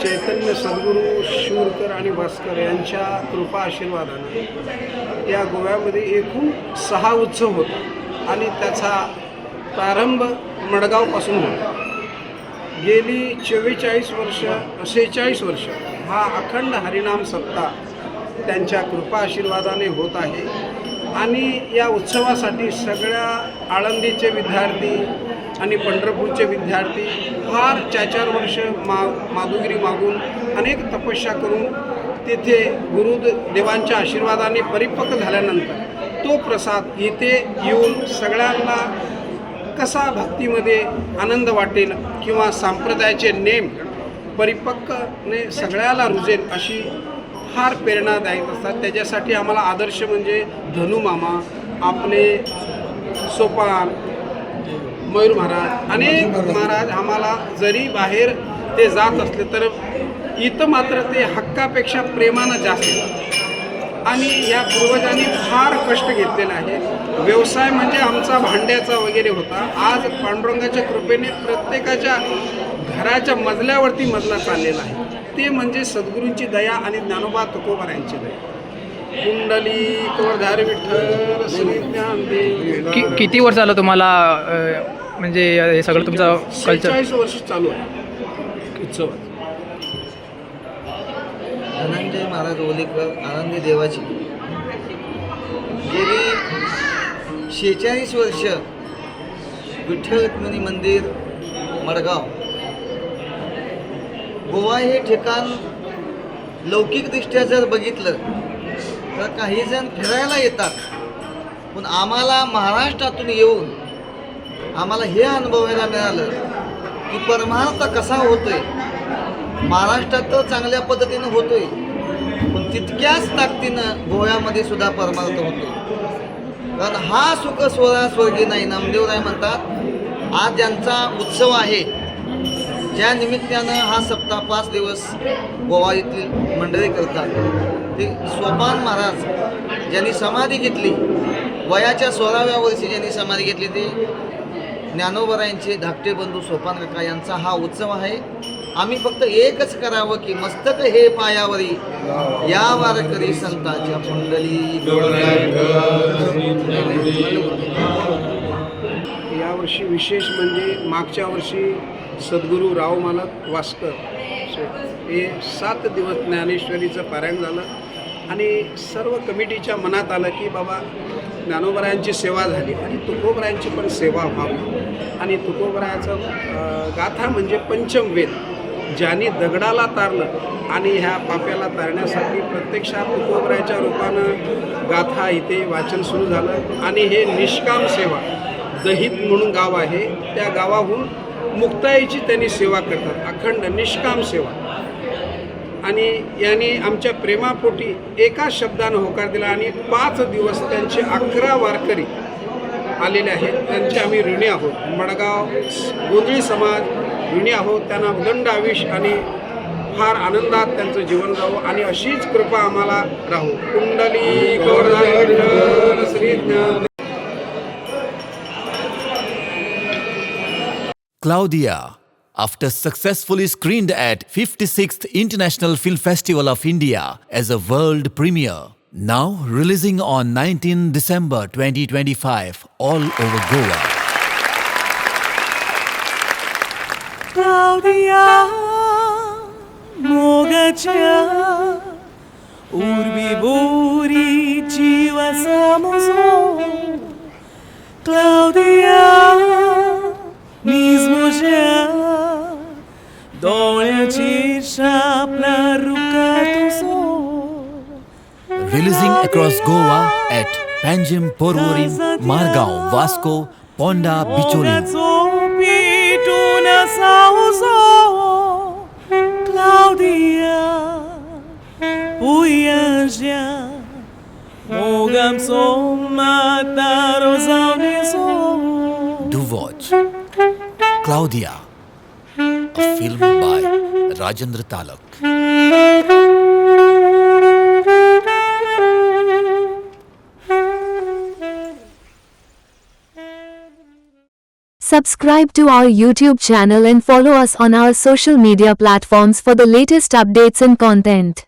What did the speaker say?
चैतन्य सद्गुरू शूरकर आणि भास्कर यांच्या कृपा आशीर्वादाने या गोव्यामध्ये एकूण 6 उत्सव होता आणि त्याचा प्रारंभ मडगावपासून होता. गेली 46 वर्ष हा अखंड हरिनाम सप्ताह त्यांच्या कृपा आशीर्वादाने होत आहे. आणि या उत्सवासाठी सगळ्या आळंदीचे विद्यार्थी आणि पंढरपूरचे विद्यार्थी फार 4-4 वर्ष माधुगिरी मागून अनेक तपस्या करून तेथे गुरुदेवांच्या आशीर्वादाने परिपक्व झाल्यानंतर तो प्रसाद इथे येऊन सगळ्यांना कसा भक्तीमध्ये आनंद वाटेल किंवा संप्रदायाचे नेम परिपक्वने सगळ्याला रुजेल अशी फार प्रेरणादायक असतात. त्याच्यासाठी आम्हाला आदर्श म्हणजे धनु मामा, आपले सोपान, मयूर महाराज, अनेक महाराज आम्हाला जरी बाहेर ते जात असले तर इथं मात्र ते हक्कापेक्षा प्रेमानं जास्त. आणि या पूर्वजांनी फार कष्ट घेतलेलं आहे. व्यवसाय म्हणजे आमचा भांड्याचा वगैरे होता. आज पांडुरंगाच्या कृपेने प्रत्येकाच्या घराच्या मजल्यावरती मजला चाललेला आहे. ते म्हणजे सद्गुरूंची दया आणि ज्ञानोबा तुकोबा यांची दया. कुंडली कोरधार विठ्ठल श्री ज्ञानदेव. किती वर्ष झालं तुम्हाला म्हणजे हे सगळं तुमचं कल्चर? 46 वर्ष चालू आहे उत्सवात. धनंजय महाराज ओलीकर आनंदी देवाची गेली 46 वर्ष विठ्ठल रुक्मिणी मंदिर मडगाव. गोवा हे ठिकाण लौकिकदृष्ट्या जर बघितलं तर काही जण फिरायला येतात, पण आम्हाला महाराष्ट्रातून येऊन आम्हाला हे अनुभवायला मिळालं की परमार्थ कसा होतोय. महाराष्ट्रात तर चांगल्या पद्धतीनं होतोय, पण तितक्याच ताकदीनं गोव्यामध्ये सुद्धा परमार्थ होतोय. कारण हा सुख सोहळा स्वर्गी नाही. नामदेवराय म्हणतात आज ज्यांचा उत्सव आहे, ज्या निमित्तानं हा सप्ताह 5 दिवस गोवा येथील मंडळी करतात, ते सोपान महाराज ज्यांनी समाधी घेतली, वयाच्या 16व्या वर्षी ज्यांनी समाधी घेतली, ते ज्ञानोबरायांचे धाकटे बंधू सोपान काका यांचा हा उत्सव आहे. आम्ही फक्त एकच करावं की मस्तक हे पायावरी या वारकरी संतांच्या कुंडली. यावर्षी विशेष म्हणजे मागच्या वर्षी सद्गुरू राव मालक वास्कर हे 7 दिवस ज्ञानेश्वरीचं पारायण झालं आणि सर्व कमिटीच्या मनात आलं की बाबा ज्ञानोबरायांची सेवा झाली आणि तुकोबरायांची पण सेवा व्हावी. आणि तुकोबरायाचं गाथा म्हणजे पंचमवेद, ज्यांनी दगडाला तारलं आणि ह्या पाप्याला तारण्यासाठी प्रत्यक्षात तुकोबरायाच्या रूपानं गाथा इथे वाचन सुरू झालं. आणि हे निष्काम सेवा, दहित म्हणून गाव आहे, त्या गावाहून मुक्ताईची त्यांनी सेवा करतात, अखंड निष्काम सेवा. आणि यांनी आमच्या प्रेमापोटी एका शब्दानं होकार दिला आणि 5 दिवस त्यांचे 11 वारकरी आलेले आहेत. त्यांचे आम्ही ऋणी आहोत. मडगाव गोंधळी समाज ऋणी आहोत. त्यांना उदंड आयुष्य आणि फार आनंदात त्यांचं जीवन जावं आणि अशीच कृपा आम्हाला राहू. कुंडली कोरधार श्री ज्ञान. Claudia, after successfully screened at 56th International Film Festival of India as a world premiere, now releasing on 19 December 2025 all over Goa. Claudia, mogacia, urbi buri jiva samoso. Claudia, Nizmoja, doleći šapna ruka tu so. Releasing across Goa at Panjim, Porvorim, Margao, Vasco, Ponda, Bicholim. Pituna sauso, Claudia, ujažja, mogam somata rozavne so. Do watch Claudia, a film by Rajendra Talak. Subscribe to our YouTube channel and follow us on our social media platforms for the latest updates and content.